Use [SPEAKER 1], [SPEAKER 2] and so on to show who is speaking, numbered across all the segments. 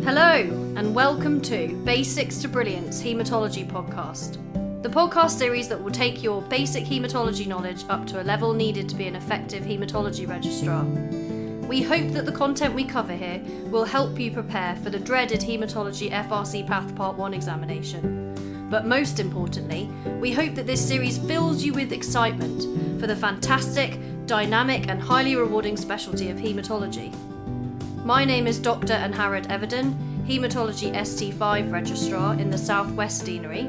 [SPEAKER 1] Hello, and welcome to Basics to Brilliance Haematology Podcast, the podcast series that will take your basic haematology knowledge up to a level needed to be an effective haematology registrar. We hope that the content we cover here will help you prepare for the dreaded Haematology FRC Path Part 1 examination. But most importantly, we hope that this series fills you with excitement for the fantastic, dynamic and highly rewarding specialty of haematology. My name is Dr. Anharad Everden, Haematology ST5 Registrar in the Southwest Deanery.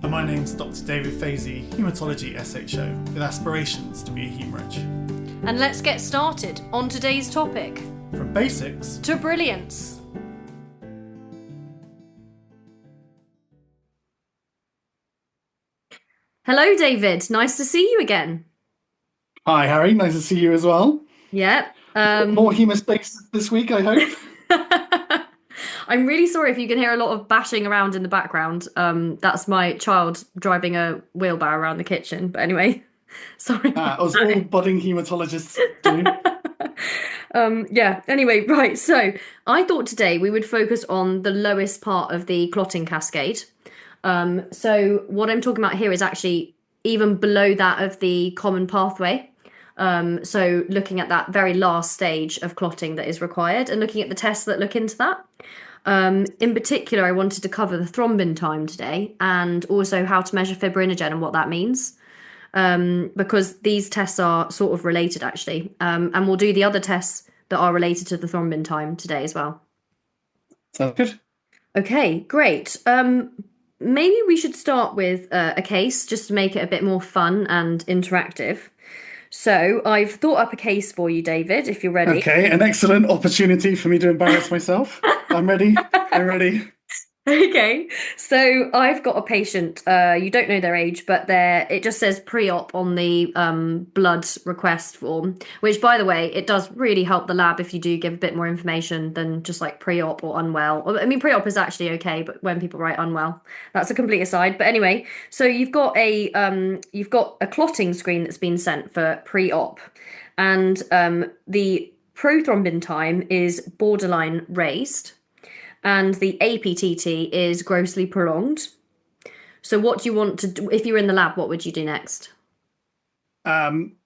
[SPEAKER 2] And my name's Dr. David Fazy, Haematology SHO, with aspirations to be a Haemorrhage.
[SPEAKER 1] And let's get started on today's topic.
[SPEAKER 2] From basics
[SPEAKER 1] to brilliance. Hello, David. Nice to see you again.
[SPEAKER 2] Hi, Harry. Nice to see you as well.
[SPEAKER 1] Yeah.
[SPEAKER 2] More hemostasis this week, I hope.
[SPEAKER 1] I'm really sorry if you can hear a lot of bashing around in the background. That's my child driving a wheelbarrow around the kitchen. But anyway, sorry.
[SPEAKER 2] As all budding haematologists do.
[SPEAKER 1] Anyway, right. So I thought today we would focus on the lowest part of the clotting cascade. So what I'm talking about here is actually even below that of the common pathway. So looking at that very last stage of clotting that is required and looking at the tests that look into that. In particular, I wanted to cover the thrombin time today and also how to measure fibrinogen and what that means. Because these tests are sort of related actually. And we'll do the other tests that are related to the thrombin time today as well.
[SPEAKER 2] Sounds good.
[SPEAKER 1] Okay, great. Maybe we should start with a case just to make it a bit more fun and interactive. So I've thought up a case for you, David, if you're ready.
[SPEAKER 2] Okay, an excellent opportunity for me to embarrass myself. I'm ready.
[SPEAKER 1] Okay, so I've got a patient, you don't know their age, but it just says pre-op on the blood request form, which, by the way, it does really help the lab if you do give a bit more information than just like pre-op or unwell. I mean, pre-op is actually okay, but when people write unwell, that's a complete aside. But anyway, so you've got a clotting screen that's been sent for pre-op, and the prothrombin time is borderline raised. And the APTT is grossly prolonged. So what do you want to do? If you were in the lab, what would you do next?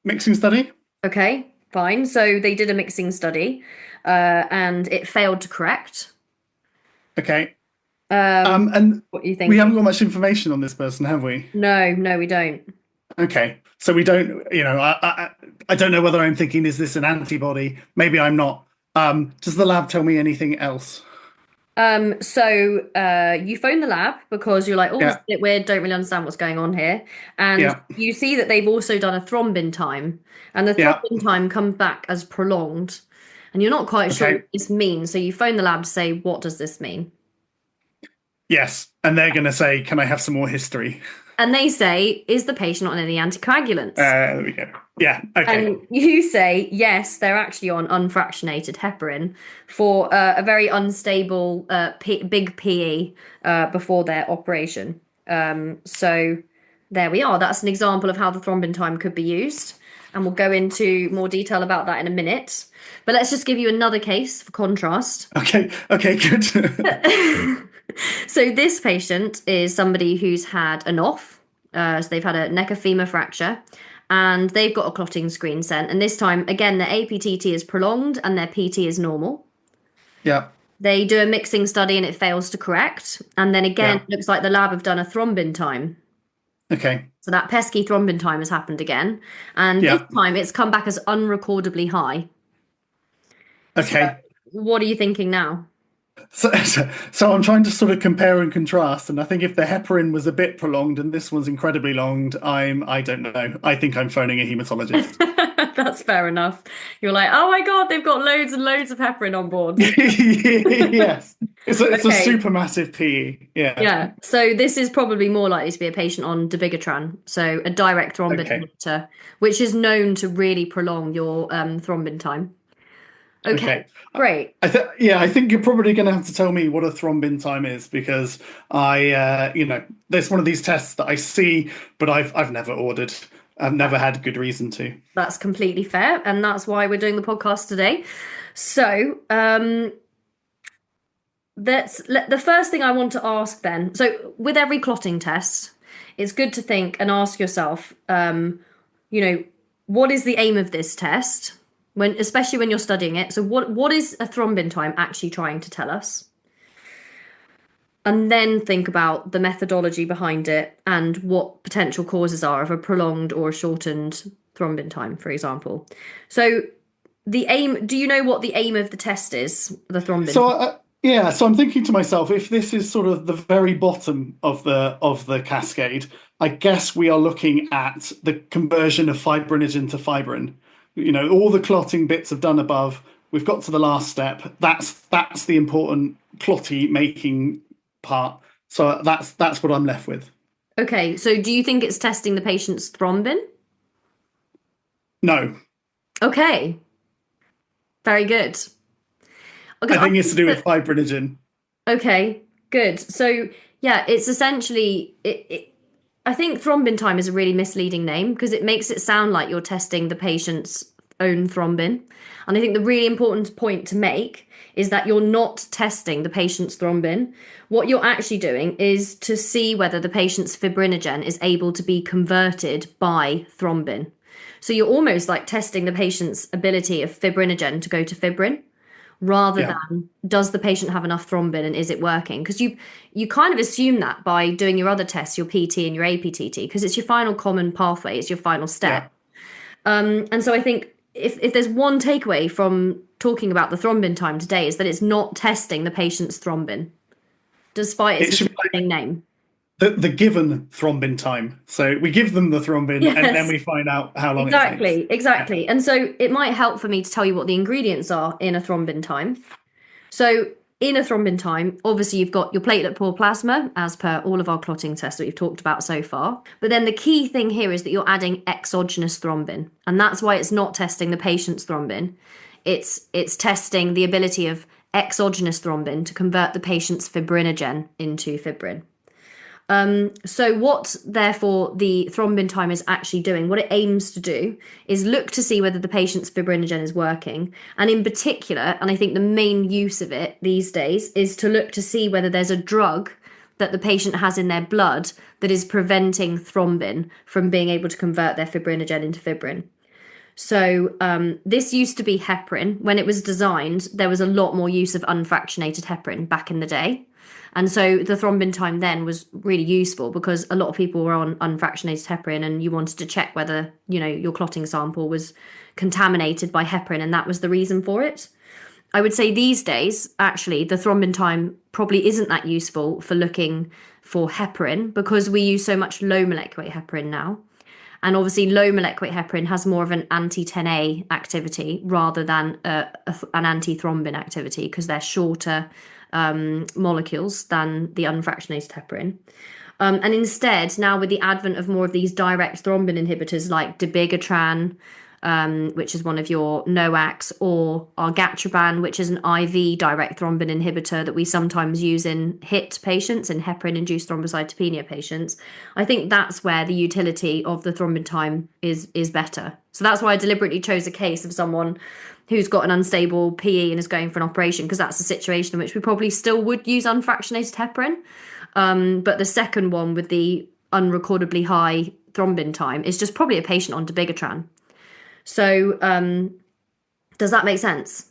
[SPEAKER 2] Mixing study.
[SPEAKER 1] Okay, fine. So they did a mixing study and it failed to correct.
[SPEAKER 2] Okay.
[SPEAKER 1] And what do you think?
[SPEAKER 2] We haven't got much information on this person, have we?
[SPEAKER 1] No, we don't.
[SPEAKER 2] Okay. So we don't, I don't know whether I'm thinking, is this an antibody? Maybe I'm not. Does the lab tell me anything else?
[SPEAKER 1] So you phone the lab because you're like, oh, it's a bit weird, don't really understand what's going on here. And you see that they've also done a thrombin time, and the thrombin time comes back as prolonged, and you're not quite sure what this means. So you phone the lab to say, what does this mean?
[SPEAKER 2] Yes. And they're going to say, can I have some more history?
[SPEAKER 1] And they say, is the patient on any anticoagulants?
[SPEAKER 2] There we go. Yeah, okay.
[SPEAKER 1] And you say, yes, they're actually on unfractionated heparin for a very unstable big PE before their operation. So there we are. That's an example of how the thrombin time could be used. And we'll go into more detail about that in a minute. But let's just give you another case for contrast.
[SPEAKER 2] Okay, good.
[SPEAKER 1] So this patient is somebody who's had an off. So they've had a neck of femur fracture. And they've got a clotting screen sent. And this time, again, their APTT is prolonged and their PT is normal.
[SPEAKER 2] Yeah.
[SPEAKER 1] They do a mixing study and it fails to correct. And then again, it looks like the lab have done a thrombin time.
[SPEAKER 2] Okay.
[SPEAKER 1] So that pesky thrombin time has happened again. And this time it's come back as unrecordably high.
[SPEAKER 2] Okay.
[SPEAKER 1] So what are you thinking now?
[SPEAKER 2] So I'm trying to sort of compare and contrast, and I think if the heparin was a bit prolonged and this one's incredibly long, I don't know. I think I'm phoning a haematologist.
[SPEAKER 1] That's fair enough. You're like, oh my God, they've got loads and loads of heparin on board.
[SPEAKER 2] Yes. It's a supermassive PE. Yeah.
[SPEAKER 1] Yeah. So this is probably more likely to be a patient on dabigatran, so a direct thrombin inhibitor, which is known to really prolong your thrombin time. Okay, great.
[SPEAKER 2] I think you're probably going to have to tell me what a thrombin time is, because there's one of these tests that I see, but I've never ordered. I've never had good reason to.
[SPEAKER 1] That's completely fair, and that's why we're doing the podcast today. So, The first thing I want to ask then. So with every clotting test, it's good to think and ask yourself, you know, what is the aim of this test? Especially when you're studying it. So what is a thrombin time actually trying to tell us? And then think about the methodology behind it and what potential causes are of a prolonged or a shortened thrombin time, for example. So the aim, do you know what the aim of the test is, the thrombin?
[SPEAKER 2] So I'm thinking to myself, if this is sort of the very bottom of the cascade, I guess we are looking at the conversion of fibrinogen to fibrin. All the clotting bits have done above. We've got to the last step. That's the important clotty making part. So that's what I'm left with.
[SPEAKER 1] Okay, so do you think it's testing the patient's thrombin?
[SPEAKER 2] No.
[SPEAKER 1] Okay. Very good.
[SPEAKER 2] I think it's to do with fibrinogen.
[SPEAKER 1] Okay, good. So yeah, it's essentially I think thrombin time is a really misleading name because it makes it sound like you're testing the patient's own thrombin. And I think the really important point to make is that you're not testing the patient's thrombin. What you're actually doing is to see whether the patient's fibrinogen is able to be converted by thrombin. So you're almost like testing the patient's ability of fibrinogen to go to fibrin, rather than does the patient have enough thrombin and is it working? Because you kind of assume that by doing your other tests, your PT and your APTT, because it's your final common pathway, it's your final step. And so I think if there's one takeaway from talking about the thrombin time today is that it's not testing the patient's thrombin, despite its misleading name.
[SPEAKER 2] The given thrombin time. So we give them the thrombin and then we find out how long it takes.
[SPEAKER 1] Exactly. Yeah. And so it might help for me to tell you what the ingredients are in a thrombin time. So in a thrombin time, obviously you've got your platelet poor plasma, as per all of our clotting tests that we've talked about so far. But then the key thing here is that you're adding exogenous thrombin. And that's why it's not testing the patient's thrombin. It's testing the ability of exogenous thrombin to convert the patient's fibrinogen into fibrin. So what, therefore, the thrombin time is actually doing, what it aims to do, is look to see whether the patient's fibrinogen is working. And in particular, and I think the main use of it these days, is to look to see whether there's a drug that the patient has in their blood that is preventing thrombin from being able to convert their fibrinogen into fibrin. So this used to be heparin. When it was designed, there was a lot more use of unfractionated heparin back in the day. And so the thrombin time then was really useful because a lot of people were on unfractionated heparin and you wanted to check whether, your clotting sample was contaminated by heparin, and that was the reason for it. I would say these days, actually, the thrombin time probably isn't that useful for looking for heparin because we use so much low molecular weight heparin now. And obviously low molecular weight heparin has more of an anti-10A activity rather than an anti-thrombin activity because they're shorter molecules than the unfractionated heparin. And instead, now with the advent of more of these direct thrombin inhibitors like dabigatran, which is one of your NOACs, or argatroban, which is an IV direct thrombin inhibitor that we sometimes use in HIT patients, in heparin-induced thrombocytopenia patients, I think that's where the utility of the thrombin time is better. So that's why I deliberately chose a case of someone who's got an unstable PE and is going for an operation, because that's a situation in which we probably still would use unfractionated heparin. But the second one with the unrecordably high thrombin time is just probably a patient on dabigatran. So does that make sense?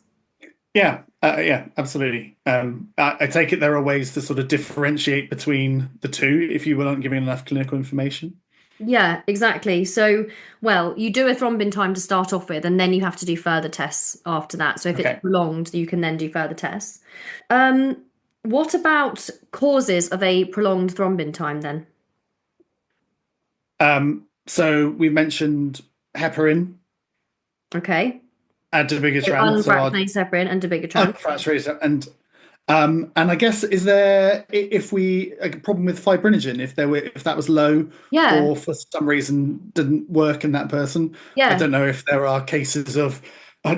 [SPEAKER 2] Yeah, absolutely. I take it there are ways to sort of differentiate between the two if you weren't giving enough clinical information.
[SPEAKER 1] Yeah, exactly. So, well, you do a thrombin time to start off with, and then you have to do further tests after that. So if it's prolonged, you can then do further tests. What about causes of a prolonged thrombin time then?
[SPEAKER 2] So we mentioned heparin.
[SPEAKER 1] Okay.
[SPEAKER 2] And dabigatran.
[SPEAKER 1] Unfractionated heparin and dabigatran.
[SPEAKER 2] Unfractionated and I guess is there if we a problem with fibrinogen if that was low or for some reason didn't work in that person? I don't know if there are cases of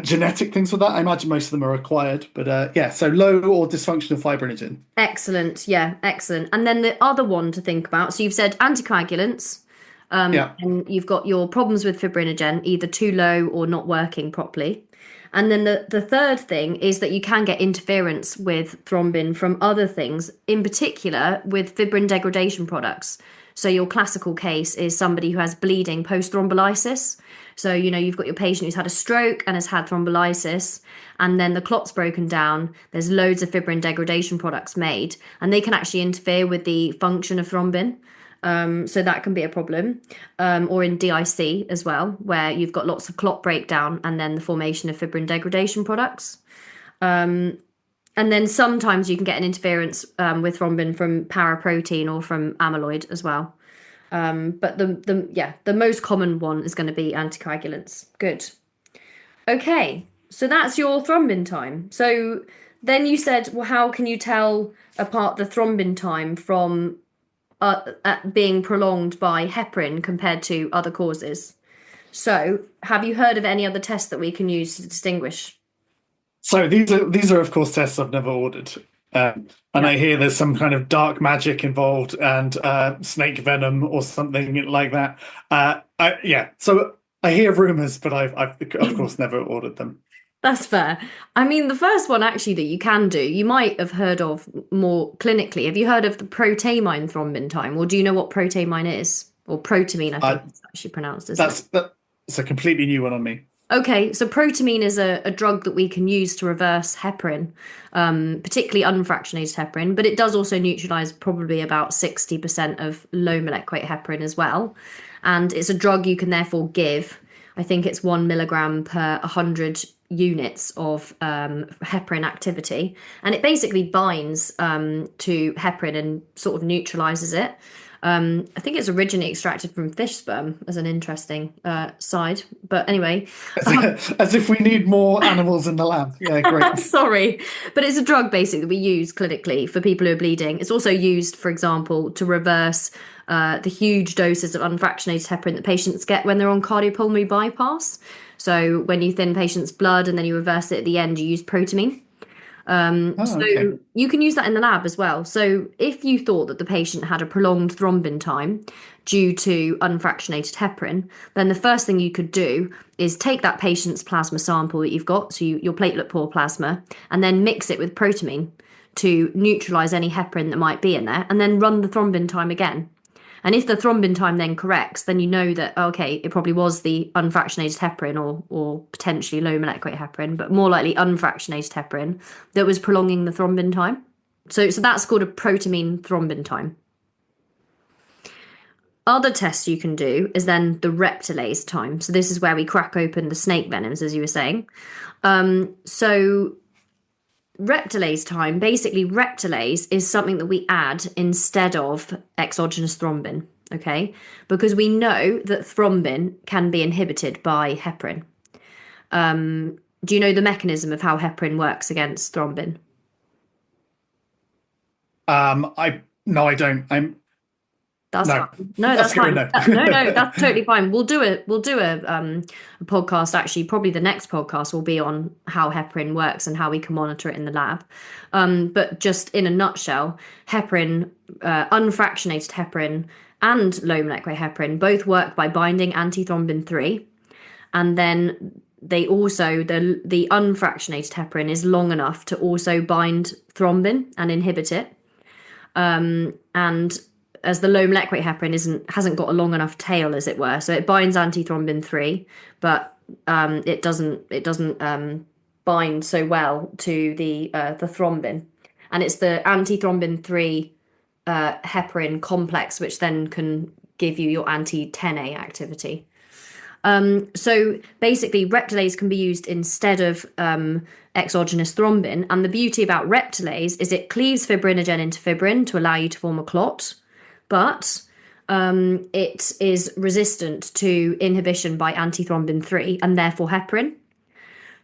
[SPEAKER 2] genetic things with that. I imagine most of them are acquired, but so low or dysfunctional fibrinogen.
[SPEAKER 1] Excellent. Excellent. And then the other one to think about. So you've said anticoagulants. And you've got your problems with fibrinogen, either too low or not working properly. And then the third thing is that you can get interference with thrombin from other things, in particular with fibrin degradation products. So your classical case is somebody who has bleeding post thrombolysis. So, you've got your patient who's had a stroke and has had thrombolysis, and then the clot's broken down. There's loads of fibrin degradation products made, and they can actually interfere with the function of thrombin. So that can be a problem. Or in DIC as well, where you've got lots of clot breakdown and then the formation of fibrin degradation products. And then sometimes you can get an interference with thrombin from paraprotein or from amyloid as well. But the most common one is going to be anticoagulants. Good. Okay, so that's your thrombin time. So then you said, well, how can you tell apart the thrombin time from being prolonged by heparin compared to other causes? So, have you heard of any other tests that we can use to distinguish?
[SPEAKER 2] So these are of course tests I've never ordered, and I hear there's some kind of dark magic involved and snake venom or something like that. So I hear rumors, but I've of course never ordered them.
[SPEAKER 1] That's fair. I mean, the first one actually that you can do, you might have heard of more clinically. Have you heard of the protamine thrombin time, or do you know what protamine is? Or protamine, I think it's actually pronounced, isn't it?
[SPEAKER 2] That's a completely new one on me.
[SPEAKER 1] Okay, so protamine is a drug that we can use to reverse heparin, particularly unfractionated heparin, but it does also neutralize probably about 60% of low molecular weight heparin as well. And it's a drug you can therefore give. I think it's 1 milligram per 100 units of heparin activity. And it basically binds to heparin and sort of neutralizes it. I think it's originally extracted from fish sperm as an interesting side. But anyway.
[SPEAKER 2] As if we need more animals in the lab. Yeah, great.
[SPEAKER 1] Sorry. But it's a drug basically that we use clinically for people who are bleeding. It's also used, for example, to reverse the huge doses of unfractionated heparin that patients get when they're on cardiopulmonary bypass. So when you thin patients' blood and then you reverse it at the end, you use protamine.
[SPEAKER 2] Okay.
[SPEAKER 1] You can use that in the lab as well. So if you thought that the patient had a prolonged thrombin time due to unfractionated heparin, then the first thing you could do is take that patient's plasma sample that you've got, so your platelet poor plasma, and then mix it with protamine to neutralize any heparin that might be in there, and then run the thrombin time again. And if the thrombin time then corrects, then you know that, okay, it probably was the unfractionated heparin or potentially low molecular weight heparin, but more likely unfractionated heparin that was prolonging the thrombin time. So that's called a protamine thrombin time. Other tests you can do is then the reptilase time. So this is where we crack open the snake venoms, as you were saying. So reptilase time, basically reptilase is something that we add instead of exogenous thrombin, okay? Because we know that thrombin can be inhibited by heparin. Do you know the mechanism of how heparin works against thrombin?
[SPEAKER 2] No, I don't.
[SPEAKER 1] That's
[SPEAKER 2] No.
[SPEAKER 1] fine. No, that's fine.
[SPEAKER 2] No.
[SPEAKER 1] No, that's totally fine. We'll do a podcast. Actually, probably the next podcast will be on how heparin works and how we can monitor it in the lab. But just in a nutshell, heparin, unfractionated heparin, and low molecular weight heparin both work by binding antithrombin 3, and then they also the unfractionated heparin is long enough to also bind thrombin and inhibit it. And as the low molecular weight heparin hasn't got a long enough tail, as it were, so it binds antithrombin 3, but it doesn't bind so well to the thrombin, and it's the antithrombin 3 heparin complex which then can give you your anti-10A activity. So basically, reptilase can be used instead of exogenous thrombin, and the beauty about reptilase is it cleaves fibrinogen into fibrin to allow you to form a clot, but it is resistant to inhibition by antithrombin 3 and therefore heparin.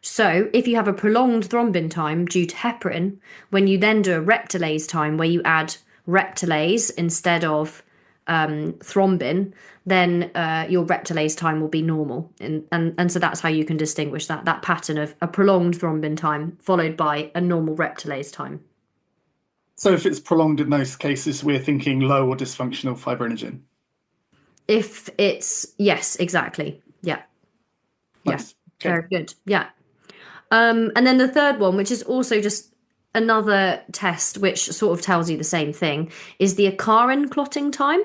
[SPEAKER 1] So if you have a prolonged thrombin time due to heparin, when you then do a reptilase time where you add reptilase instead of thrombin, then your reptilase time will be normal. And so that's how you can distinguish that pattern of a prolonged thrombin time followed by a normal reptilase time.
[SPEAKER 2] So if it's prolonged in those cases, we're thinking low or dysfunctional fibrinogen.
[SPEAKER 1] If it's, yes, exactly. Yeah.
[SPEAKER 2] Nice.
[SPEAKER 1] Yeah.
[SPEAKER 2] Okay.
[SPEAKER 1] Very good. Yeah. And then the third one, which is also just another test which sort of tells you the same thing, is the ecarin clotting time.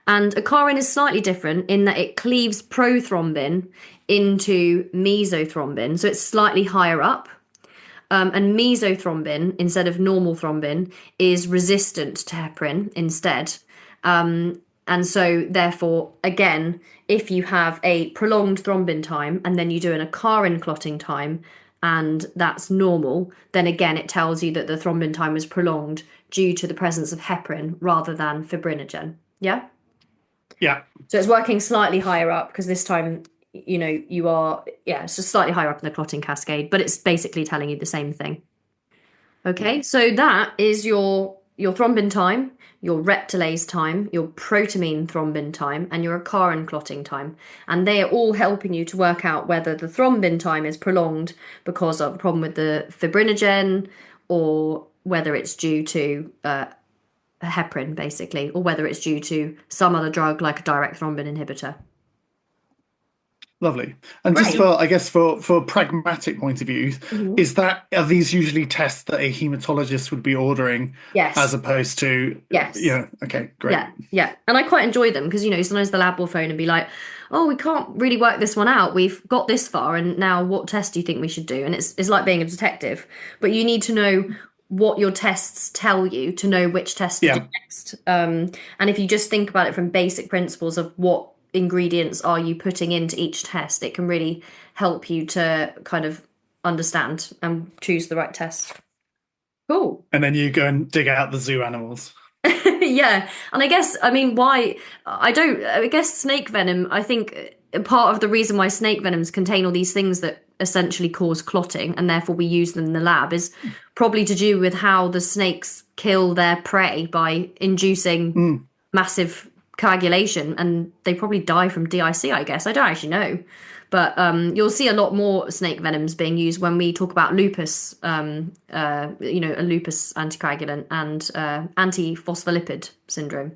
[SPEAKER 1] And ecarin is slightly different in that it cleaves prothrombin into mesothrombin, so it's slightly higher up. And mesothrombin, instead of normal thrombin, is resistant to heparin instead. And so, therefore, again, if you have a prolonged thrombin time and then you do an ecarin clotting time, and that's normal, then again, it tells you that the thrombin time was prolonged due to the presence of heparin rather than fibrinogen. Yeah?
[SPEAKER 2] Yeah.
[SPEAKER 1] So it's working slightly higher up because this time, it's just slightly higher up in the clotting cascade, but it's basically telling you the same thing. Okay, so that is your thrombin time, your reptilase time, your protamine thrombin time, and your ecarin clotting time. And they are all helping you to work out whether the thrombin time is prolonged because of a problem with the fibrinogen, or whether it's due to heparin, basically, or whether it's due to some other drug like a direct thrombin inhibitor.
[SPEAKER 2] Lovely. And
[SPEAKER 1] Great.
[SPEAKER 2] just for a pragmatic point of view, are these usually tests that a hematologist would be ordering?
[SPEAKER 1] Yes.
[SPEAKER 2] As opposed to okay, great.
[SPEAKER 1] Yeah. And I quite enjoy them because sometimes the lab will phone and be like, oh, we can't really work this one out. We've got this far, and now what test do you think we should do? And it's like being a detective, but you need to know what your tests tell you to know which test to do next. And if you just think about it from basic principles of what ingredients are you putting into each test, it can really help you to kind of understand and choose the right test. Cool.
[SPEAKER 2] And then you go and dig out the zoo animals.
[SPEAKER 1] Yeah. And I guess snake venom, I think part of the reason why snake venoms contain all these things that essentially cause clotting, and therefore we use them in the lab, is probably to do with how the snakes kill their prey by inducing massive coagulation, and they probably die from DIC, I guess. I don't actually know. But you'll see a lot more snake venoms being used when we talk about lupus, a lupus anticoagulant and antiphospholipid syndrome.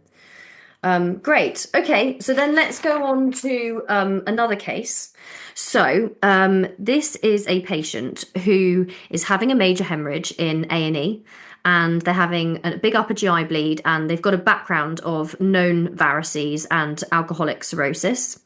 [SPEAKER 1] Great. Okay, so then let's go on to another case. So this is a patient who is having a major hemorrhage in A&E, and they're having a big upper GI bleed, and they've got a background of known varices and alcoholic cirrhosis.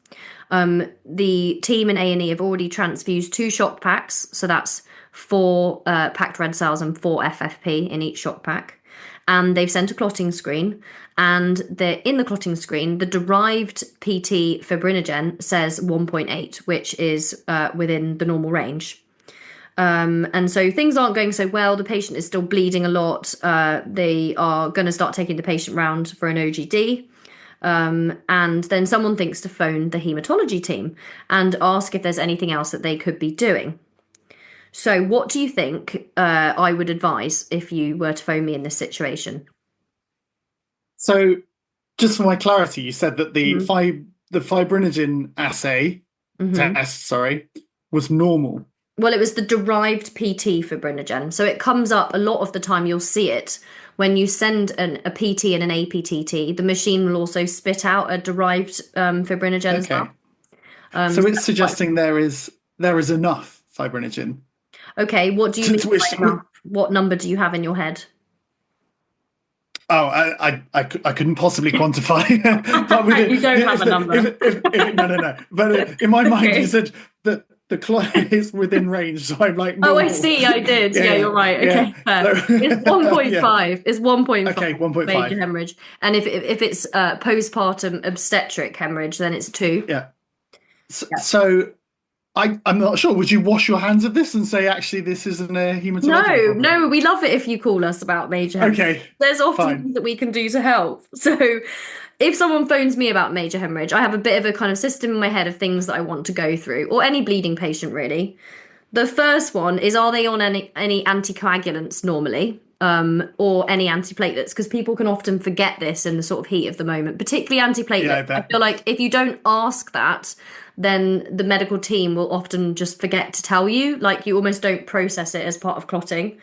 [SPEAKER 1] The team in A&E have already transfused 2 shock packs, so that's 4 packed red cells and 4 FFP in each shock pack. And they've sent a clotting screen, and in the clotting screen, the derived PT Fibrinogen says 1.8, which is within the normal range. And so things aren't going so well. The patient is still bleeding a lot. They are going to start taking the patient round for an OGD. And then someone thinks to phone the haematology team and ask if there's anything else that they could be doing. So what do you think I would advise if you were to phone me in this situation?
[SPEAKER 2] So just for my clarity, you said that the fibrinogen assay test, was normal.
[SPEAKER 1] Well, it was the derived PT Fibrinogen. So it comes up a lot of the time. You'll see it when you send a PT and an APTT. The machine will also spit out a derived fibrinogen as well.
[SPEAKER 2] So it's suggesting there is enough fibrinogen.
[SPEAKER 1] Okay, what do you mean by enough? What number do you have in your head?
[SPEAKER 2] Oh, I couldn't possibly quantify.
[SPEAKER 1] But you don't have a number.
[SPEAKER 2] No. But in my mind, you said that the clot is within range, so I'm like, normal.
[SPEAKER 1] Oh, I see. I did. Yeah, you're right. Okay, fair. It's 1.5. It's 1.5.
[SPEAKER 2] Okay, 1.5
[SPEAKER 1] major hemorrhage, and if it's postpartum obstetric hemorrhage, then it's 2.
[SPEAKER 2] Yeah. So I'm not sure. Would you wash your hands of this and say, actually, this isn't a hematological problem?
[SPEAKER 1] No, we love it if you call us about major hemorrhage.
[SPEAKER 2] Okay,
[SPEAKER 1] there's often things that we can do to help. So if someone phones me about major hemorrhage, I have a bit of a kind of system in my head of things that I want to go through, or any bleeding patient, really. The first one is, are they on any anticoagulants normally, or any antiplatelets? Because people can often forget this in the sort of heat of the moment, particularly antiplatelets. I feel like if you don't ask that, then the medical team will often just forget to tell you. Like, you almost don't process it as part of clotting.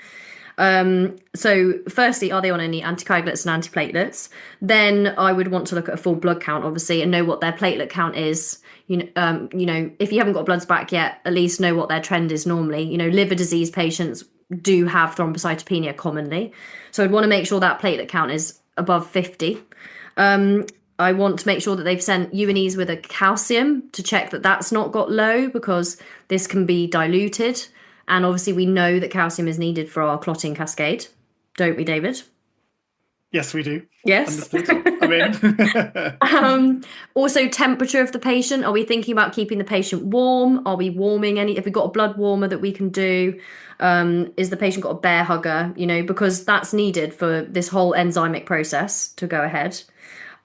[SPEAKER 1] So firstly, are they on any anticoagulants and antiplatelets? Then I would want to look at a full blood count, obviously, and know what their platelet count is. If you haven't got bloods back yet, at least know what their trend is normally. Liver disease patients do have thrombocytopenia commonly. So I'd want to make sure that platelet count is above 50. I want to make sure that they've sent U&Es with a calcium to check that that's not got low, because this can be diluted. And obviously we know that calcium is needed for our clotting cascade. Don't we, David?
[SPEAKER 2] Yes, we do.
[SPEAKER 1] Yes.
[SPEAKER 2] Understood. I mean,
[SPEAKER 1] Also, temperature of the patient. Are we thinking about keeping the patient warm? Are we warming any? Have we got a blood warmer that we can do? Is the patient got a bear hugger? Because that's needed for this whole enzymic process to go ahead.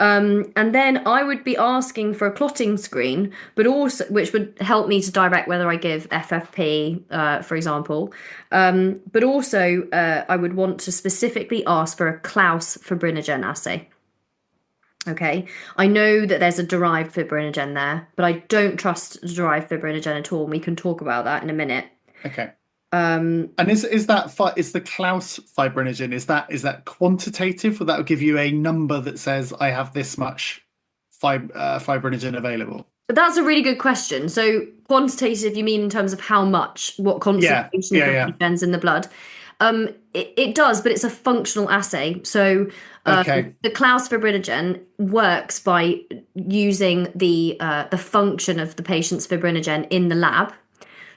[SPEAKER 1] And then I would be asking for a clotting screen, but also which would help me to direct whether I give FFP, for example. But also I would want to specifically ask for a Klaus fibrinogen assay. Okay, I know that there's a derived fibrinogen there, but I don't trust the derived fibrinogen at all. And we can talk about that in a minute.
[SPEAKER 2] okay. And is the Klaus fibrinogen, is that quantitative? Will that give you a number that says I have this much fibrinogen available?
[SPEAKER 1] That's a really good question. So quantitative, you mean in terms of how much, what concentration of fibrinogen's in the blood? It does, but it's a functional assay. So the Klaus fibrinogen works by using the function of the patient's fibrinogen in the lab.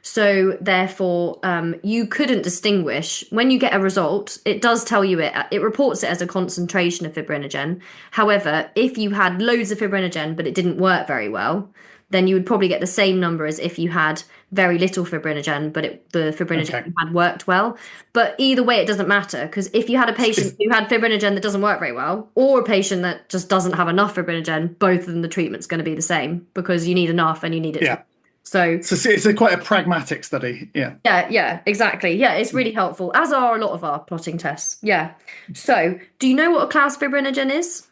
[SPEAKER 1] So therefore, you couldn't distinguish when you get a result. It does tell you it reports it as a concentration of fibrinogen. However, if you had loads of fibrinogen but it didn't work very well, then you would probably get the same number as if you had very little fibrinogen, but the fibrinogen had worked well. But either way, it doesn't matter, because if you had a patient who had fibrinogen that doesn't work very well, or a patient that just doesn't have enough fibrinogen, both of them, the treatment's going to be the same, because you need enough and you need it.
[SPEAKER 2] Yeah.
[SPEAKER 1] So
[SPEAKER 2] it's quite a pragmatic study. Yeah.
[SPEAKER 1] Yeah, exactly. Yeah, it's really helpful, as are a lot of our plotting tests. Yeah. So, do you know what a Klaus fibrinogen is?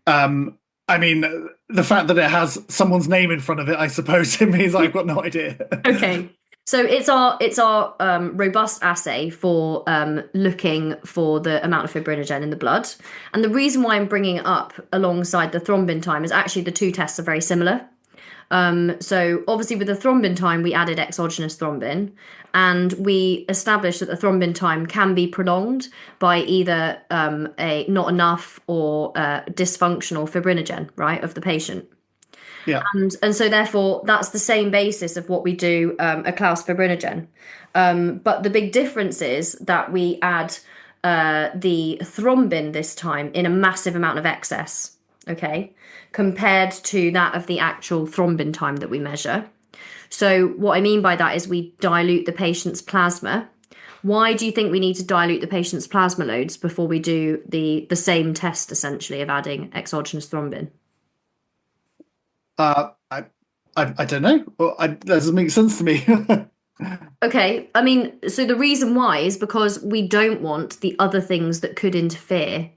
[SPEAKER 2] I mean, the fact that it has someone's name in front of it, I suppose, it means I've got no idea.
[SPEAKER 1] Okay. So it's our robust assay for looking for the amount of fibrinogen in the blood. And the reason why I'm bringing it up alongside the thrombin time is actually the two tests are very similar. So obviously with the thrombin time, we added exogenous thrombin, and we established that the thrombin time can be prolonged by either a not enough or dysfunctional fibrinogen, right, of the patient.
[SPEAKER 2] Yeah.
[SPEAKER 1] And so therefore that's the same basis of what we do a Klaus fibrinogen. But the big difference is that we add the thrombin this time in a massive amount of excess. Okay, compared to that of the actual thrombin time that we measure. So what I mean by that is we dilute the patient's plasma. Why do you think we need to dilute the patient's plasma loads before we do the same test, essentially, of adding exogenous thrombin?
[SPEAKER 2] I don't know. Well, that doesn't make sense to me.
[SPEAKER 1] Okay, I mean, so the reason why is because we don't want the other things that could interfere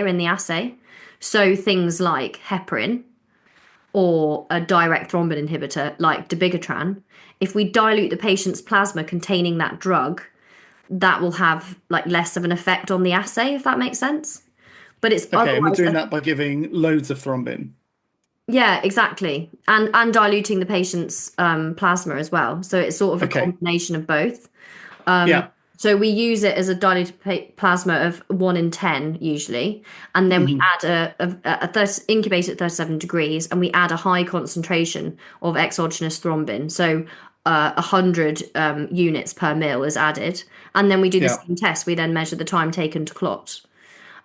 [SPEAKER 1] in the assay. So things like heparin or a direct thrombin inhibitor like dabigatran, if we dilute the patient's plasma containing that drug, that will have like less of an effect on the assay, if that makes sense. But it's
[SPEAKER 2] okay, we're doing that by giving loads of thrombin.
[SPEAKER 1] Yeah, exactly. And diluting the patient's plasma as well. So it's sort of a combination of both. So we use it as a diluted plasma of 1 in 10 usually, and then we add incubate at 37 degrees, and we add a high concentration of exogenous thrombin. So 100 units per mil is added, and then we do the same test. We then measure the time taken to clot.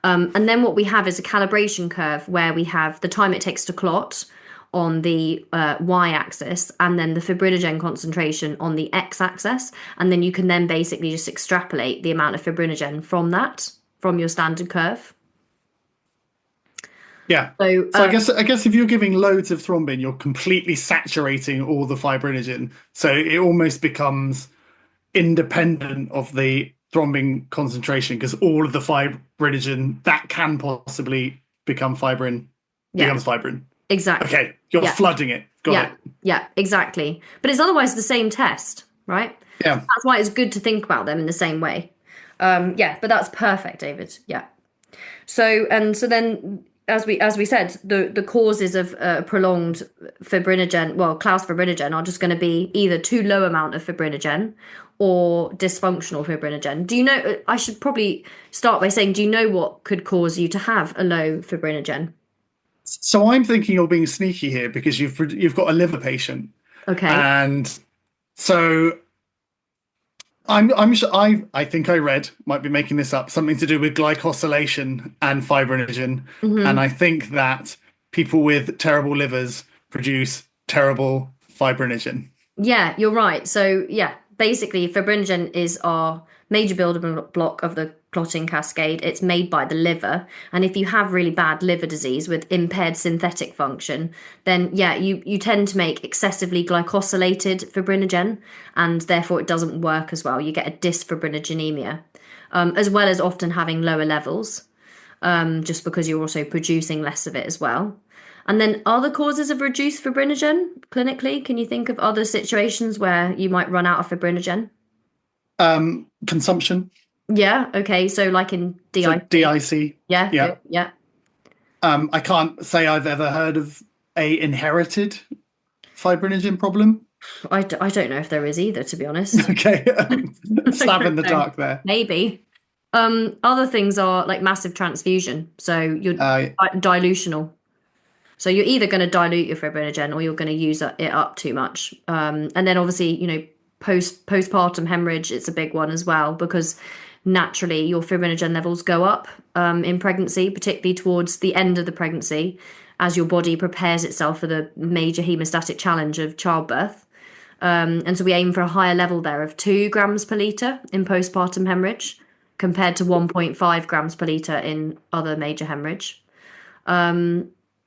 [SPEAKER 1] And then what we have is a calibration curve where we have the time it takes to clot on the y-axis, and then the fibrinogen concentration on the x-axis, and then you can then basically just extrapolate the amount of fibrinogen from your standard curve.
[SPEAKER 2] Yeah. So I guess if you're giving loads of thrombin, you're completely saturating all the fibrinogen, so it almost becomes independent of the thrombin concentration, because all of the fibrinogen that can possibly become fibrin becomes fibrin.
[SPEAKER 1] Exactly.
[SPEAKER 2] Okay, you're flooding it. Got it.
[SPEAKER 1] Yeah, exactly. But it's otherwise the same test, right?
[SPEAKER 2] Yeah.
[SPEAKER 1] That's why it's good to think about them in the same way. Yeah, but that's perfect, David. Yeah. So then, as we said, the causes of prolonged fibrinogen, well, Klaus fibrinogen, are just going to be either too low amount of fibrinogen or dysfunctional fibrinogen. Do you know? I should probably start by saying, do you know what could cause you to have a low fibrinogen?
[SPEAKER 2] So I'm thinking you're being sneaky here because you've got a liver patient,
[SPEAKER 1] Okay.
[SPEAKER 2] and so I'm sure I think I read, might be making this up, something to do with glycosylation and fibrinogen, and
[SPEAKER 1] Hmm.
[SPEAKER 2] I think that people with terrible livers produce terrible fibrinogen.
[SPEAKER 1] Yeah, you're right. So yeah, basically fibrinogen is our major building block of the clotting cascade. It's made by the liver, and if you have really bad liver disease with impaired synthetic function, then yeah, you tend to make excessively glycosylated fibrinogen, and therefore it doesn't work as well. You get a dysfibrinogenemia, as well as often having lower levels, just because you're also producing less of it as well. And then other causes of reduced fibrinogen clinically, can you think of other situations where you might run out of fibrinogen?
[SPEAKER 2] Consumption,
[SPEAKER 1] Yeah, okay, so like in
[SPEAKER 2] so
[SPEAKER 1] DIC.
[SPEAKER 2] DIC.
[SPEAKER 1] Yeah,
[SPEAKER 2] Yeah.
[SPEAKER 1] good. Yeah.
[SPEAKER 2] I can't say I've ever heard of a inherited fibrinogen problem.
[SPEAKER 1] I don't know if there is either, to be honest.
[SPEAKER 2] Okay,
[SPEAKER 1] I
[SPEAKER 2] stab in
[SPEAKER 1] don't
[SPEAKER 2] the
[SPEAKER 1] know.
[SPEAKER 2] dark there.
[SPEAKER 1] Maybe. Other things are like massive transfusion. So you're
[SPEAKER 2] Uh,
[SPEAKER 1] dilutional. So you're either going to dilute your fibrinogen or you're going to use it up too much. And then obviously, postpartum hemorrhage, it's a big one as well because naturally your fibrinogen levels go up in pregnancy, particularly towards the end of the pregnancy, as your body prepares itself for the major hemostatic challenge of childbirth. And so we aim for a higher level there of 2 grams per litre in postpartum hemorrhage compared to 1.5 grams per litre in other major hemorrhage.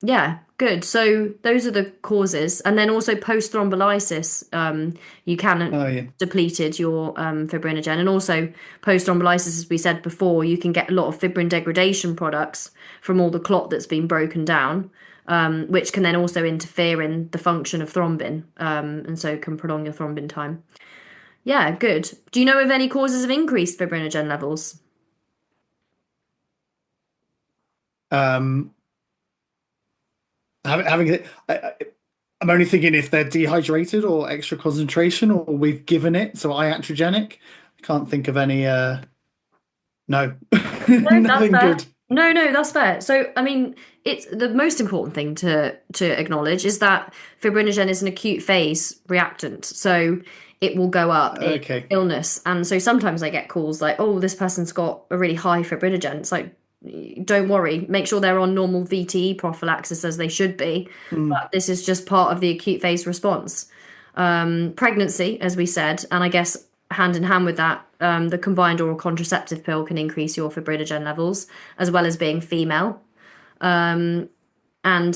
[SPEAKER 1] Yeah, good. So those are the causes. And then also post thrombolysis, you can
[SPEAKER 2] oh yeah.
[SPEAKER 1] depleted your fibrinogen. And also post thrombolysis, as we said before, you can get a lot of fibrin degradation products from all the clot that's been broken down, which can then also interfere in the function of thrombin, and so can prolong your thrombin time. Yeah, good. Do you know of any causes of increased fibrinogen levels?
[SPEAKER 2] Um, having it, I'm only thinking if they're dehydrated or extra concentration or we've given it, so iatrogenic. I can't think of any. No,
[SPEAKER 1] No, that's
[SPEAKER 2] nothing
[SPEAKER 1] fair.
[SPEAKER 2] good.
[SPEAKER 1] No, no, that's fair. So, I mean, it's the most important thing to acknowledge is that fibrinogen is an acute phase reactant, so it will go up in
[SPEAKER 2] Okay.
[SPEAKER 1] illness. And so sometimes I get calls like, "Oh, this person's got a really high fibrinogen." It's like, don't worry, make sure they're on normal VTE prophylaxis as they should be.
[SPEAKER 2] Mm.
[SPEAKER 1] But this is just part of the acute phase response. Pregnancy, as we said, and I guess hand in hand with that, the combined oral contraceptive pill can increase your fibrinogen levels, as well as being female. And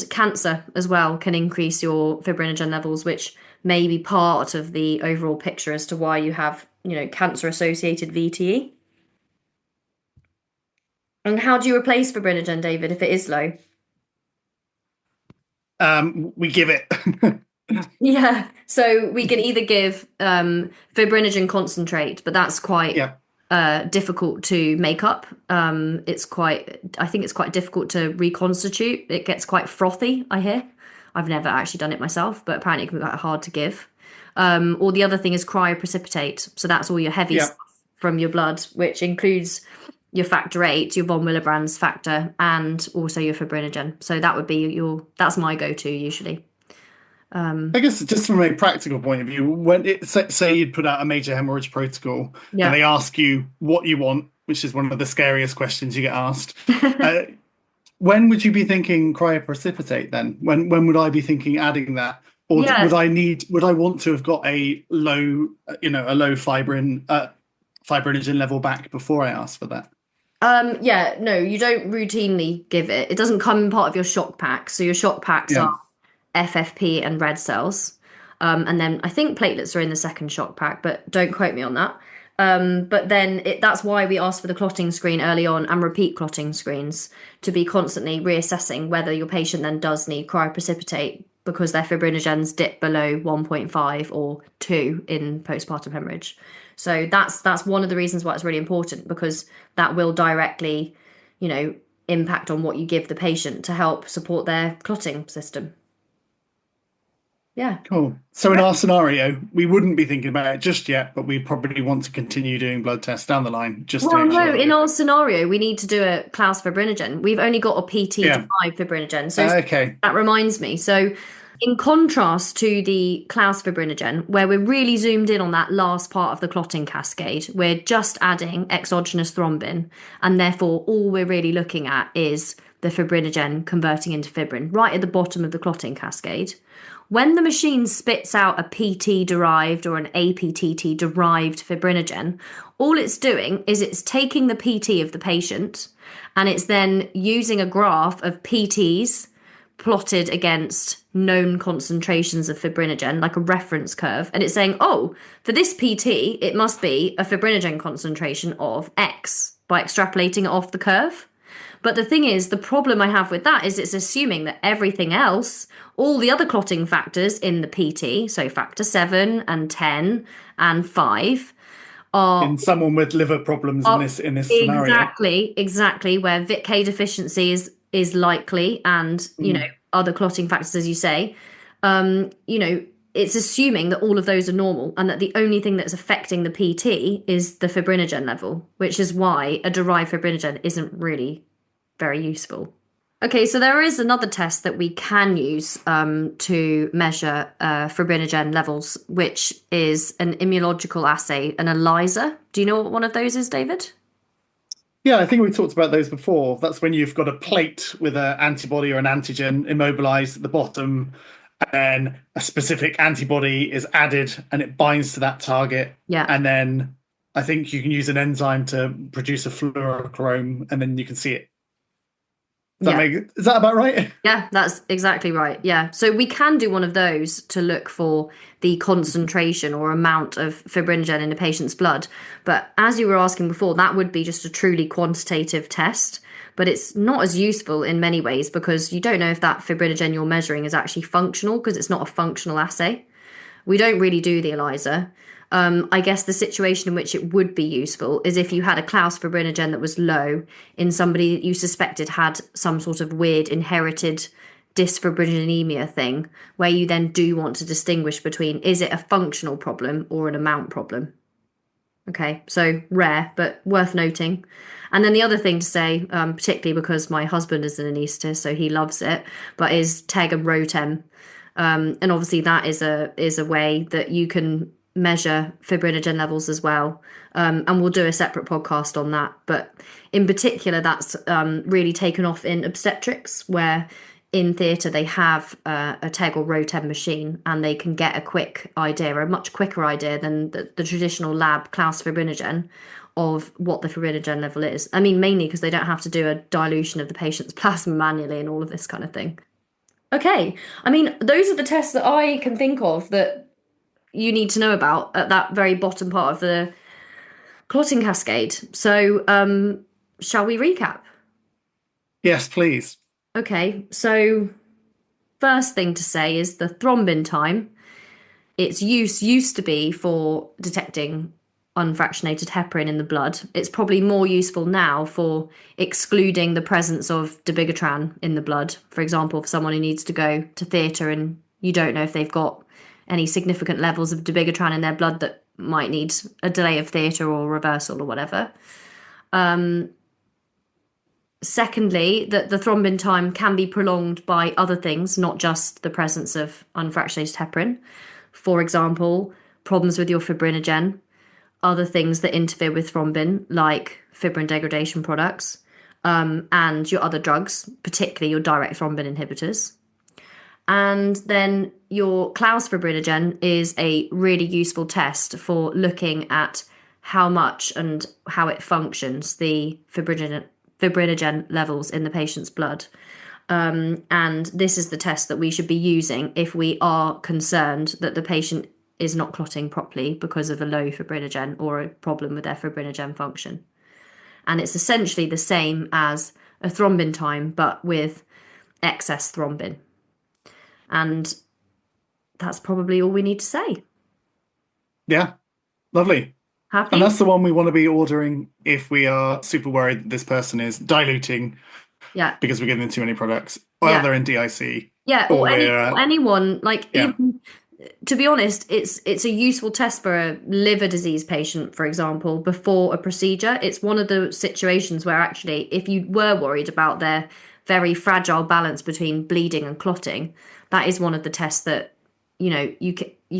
[SPEAKER 1] cancer as well can increase your fibrinogen levels, which may be part of the overall picture as to why you have, cancer associated VTE. And how do you replace fibrinogen, David, if it is low?
[SPEAKER 2] We give it.
[SPEAKER 1] Yeah, so we can either give fibrinogen concentrate, but that's quite
[SPEAKER 2] Yeah.
[SPEAKER 1] difficult to make up. I think it's quite difficult to reconstitute. It gets quite frothy, I hear. I've never actually done it myself, but apparently it can be quite hard to give. Or the other thing is cryoprecipitate. So that's all your heavy
[SPEAKER 2] Yeah.
[SPEAKER 1] stuff from your blood, which includes your factor 8, your von Willebrand's factor, and also your fibrinogen. So that would be that's my go-to usually.
[SPEAKER 2] I guess just from a practical point of view, when say you'd put out a major hemorrhage protocol and
[SPEAKER 1] Yeah.
[SPEAKER 2] they ask you what you want, which is one of the scariest questions you get asked, uh, when would you be thinking cryoprecipitate then? When would I be thinking adding that? Or
[SPEAKER 1] Yeah.
[SPEAKER 2] would I want to have got a low, a low fibrinogen level back before I ask for that?
[SPEAKER 1] Yeah, no, you don't routinely give it. It doesn't come in part of your shock pack. So your shock packs
[SPEAKER 2] Yeah.
[SPEAKER 1] are FFP and red cells. And then I think platelets are in the second shock pack, but don't quote me on that. But then that's why we ask for the clotting screen early on and repeat clotting screens to be constantly reassessing whether your patient then does need cryoprecipitate because their fibrinogens dip below 1.5 or 2 in postpartum hemorrhage. So that's one of the reasons why it's really important, because that will directly, impact on what you give the patient to help support their clotting system. Yeah.
[SPEAKER 2] Cool. So in our scenario, we wouldn't be thinking about it just yet, but we probably want to continue doing blood tests down the line just to
[SPEAKER 1] Well,
[SPEAKER 2] make
[SPEAKER 1] no,
[SPEAKER 2] sure.
[SPEAKER 1] in our scenario, we need to do a Klaus fibrinogen. We've only got a PT derived fibrinogen. So
[SPEAKER 2] Okay.
[SPEAKER 1] that reminds me. So in contrast to the Klaus fibrinogen, where we're really zoomed in on that last part of the clotting cascade, we're just adding exogenous thrombin, and therefore all we're really looking at is the fibrinogen converting into fibrin, right at the bottom of the clotting cascade. When the machine spits out a PT derived or an APTT derived fibrinogen, all it's doing is it's taking the PT of the patient and it's then using a graph of PTs plotted against known concentrations of fibrinogen, like a reference curve. And it's saying, oh, for this PT, it must be a fibrinogen concentration of X by extrapolating it off the curve. But the thing is, the problem I have with that is it's assuming that everything else, all the other clotting factors in the PT, so factor 7 and 10 and 5, are
[SPEAKER 2] in someone with liver problems in this scenario.
[SPEAKER 1] Exactly, where VIT-K deficiency is likely, and other clotting factors, as you say, it's assuming that all of those are normal and that the only thing that's affecting the PT is the fibrinogen level, which is why a derived fibrinogen isn't really very useful. Okay, so there is another test that we can use to measure fibrinogen levels, which is an immunological assay, an ELISA. Do you know what one of those is, David?
[SPEAKER 2] Yeah, I think we talked about those before. That's when you've got a plate with an antibody or an antigen immobilized at the bottom, and a specific antibody is added and it binds to that target.
[SPEAKER 1] Yeah.
[SPEAKER 2] And then I think you can use an enzyme to produce a fluorochrome, and then you can see it. Is that about right?
[SPEAKER 1] Yeah, that's exactly right. Yeah. So we can do one of those to look for the concentration or amount of fibrinogen in a patient's blood. But as you were asking before, that would be just a truly quantitative test. But it's not as useful in many ways because you don't know if that fibrinogen you're measuring is actually functional, because it's not a functional assay. We don't really do the ELISA. I guess the situation in which it would be useful is if you had a Klaus fibrinogen that was low in somebody that you suspected had some sort of weird inherited dysfibrinogenemia thing, where you then do want to distinguish between, is it a functional problem or an amount problem? Okay, so rare, but worth noting. And then the other thing to say, particularly because my husband is an anaesthetist, so he loves it, but is TEG and ROTEM. And obviously that is a way that you can measure fibrinogen levels as well. And we'll do a separate podcast on that. But in particular, that's really taken off in obstetrics, where in theatre they have a TEG or ROTEM machine, and they can get a quick idea, a much quicker idea than the traditional lab Klaus fibrinogen, of what the fibrinogen level is. I mean, mainly because they don't have to do a dilution of the patient's plasma manually and all of this kind of thing. Okay, I mean, those are the tests that I can think of that you need to know about at that very bottom part of the clotting cascade. So, shall we recap?
[SPEAKER 2] Yes, please.
[SPEAKER 1] Okay, so first thing to say is the thrombin time. Its use used to be for detecting unfractionated heparin in the blood. It's probably more useful now for excluding the presence of dabigatran in the blood. For example, for someone who needs to go to theatre and you don't know if they've got any significant levels of dabigatran in their blood that might need a delay of theatre or reversal or whatever. Secondly, that the thrombin time can be prolonged by other things, not just the presence of unfractionated heparin. For example, problems with your fibrinogen, other things that interfere with thrombin, like fibrin degradation products, and your other drugs, particularly your direct thrombin inhibitors. And then your Klaus fibrinogen is a really useful test for looking at how much and how it functions, the fibrinogen levels in the patient's blood. And this is the test that we should be using if we are concerned that the patient is not clotting properly because of a low fibrinogen or a problem with their fibrinogen function. And it's essentially the same as a thrombin time, but with excess thrombin. And that's probably all we need to say.
[SPEAKER 2] Yeah, lovely.
[SPEAKER 1] Happy?
[SPEAKER 2] And that's the one we want to be ordering if we are super worried that this person is diluting because we're giving them too many products, or they're in DIC.
[SPEAKER 1] Yeah, or anyone, like, even, to be honest, it's a useful test for a liver disease patient, for example, before a procedure. It's one of the situations where actually, if you were worried about their very fragile balance between bleeding and clotting, that is one of the tests that, you know, you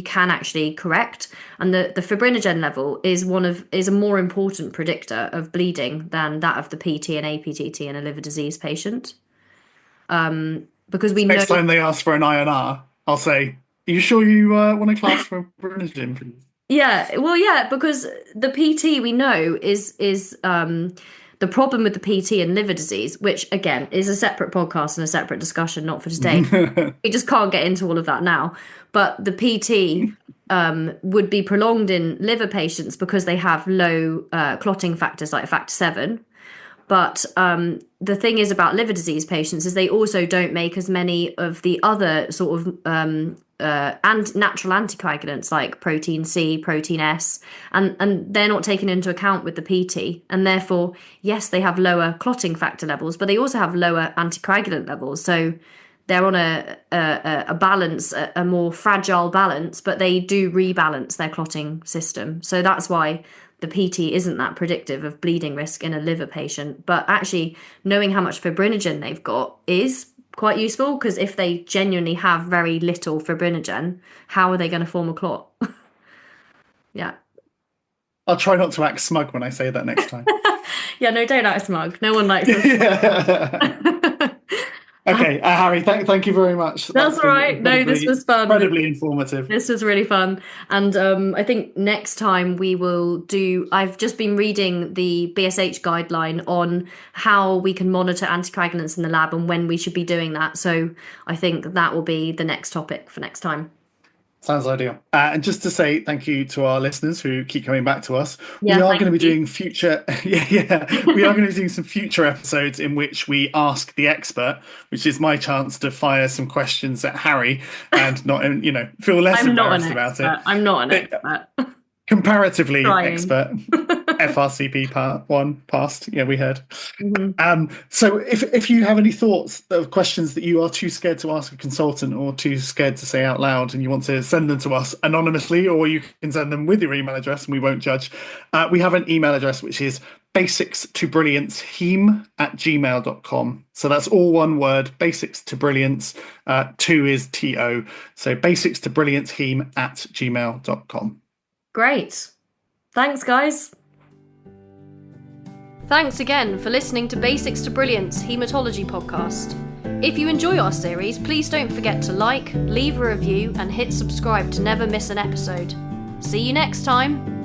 [SPEAKER 1] can actually correct. And the fibrinogen level is a more important predictor of bleeding than that of the PT and APTT in a liver disease patient. Because we
[SPEAKER 2] next time they ask for an INR, I'll say, "Are you sure you want a class for fibrinogen, please?"
[SPEAKER 1] Yeah, well, yeah, because the PT we know is the problem with the PT and liver disease, which again is a separate podcast and a separate discussion, not for today. We just can't get into all of that now. But the PT would be prolonged in liver patients because they have low clotting factors like factor 7. But the thing is about liver disease patients is they also don't make as many of the other sort of natural anticoagulants like protein C, protein S, and they're not taken into account with the PT. And therefore, yes, they have lower clotting factor levels, but they also have lower anticoagulant levels. So they're on a balance, a more fragile balance, but they do rebalance their clotting system. So that's why the PT isn't that predictive of bleeding risk in a liver patient. But actually, knowing how much fibrinogen they've got is quite useful, because if they genuinely have very little fibrinogen, how are they going to form a clot? Yeah.
[SPEAKER 2] I'll try not to act smug when I say that next time.
[SPEAKER 1] Yeah, no, don't act smug. No one likes us.
[SPEAKER 2] Okay, Harry, thank you very much.
[SPEAKER 1] That's all right. No, this was fun.
[SPEAKER 2] Incredibly informative.
[SPEAKER 1] This was really fun. And I think next time we will I've just been reading the BSH guideline on how we can monitor anticoagulants in the lab and when we should be doing that. So I think that will be the next topic for next time.
[SPEAKER 2] Sounds ideal. And just to say thank you to our listeners who keep coming back to us.
[SPEAKER 1] Yeah,
[SPEAKER 2] we are going to be doing future, we are going to be doing some future episodes in which we ask the expert, which is my chance to fire some questions at Harry and not, feel less embarrassed about it.
[SPEAKER 1] I'm not an expert.
[SPEAKER 2] Comparatively expert. FRCP part 1 passed. Yeah, we heard.
[SPEAKER 1] Mm-hmm.
[SPEAKER 2] So if you have any thoughts of questions that you are too scared to ask a consultant or too scared to say out loud and you want to send them to us anonymously, or you can send them with your email address and we won't judge, we have an email address which is basicstobrillianceheme@gmail.com. So that's all one word, basics to brilliance, 2 is TO. So basicstobrillianceheme@gmail.com.
[SPEAKER 1] Great. Thanks, guys. Thanks again for listening to Basics to Brilliance Haematology Podcast. If you enjoy our series, please don't forget to like, leave a review, and hit subscribe to never miss an episode. See you next time.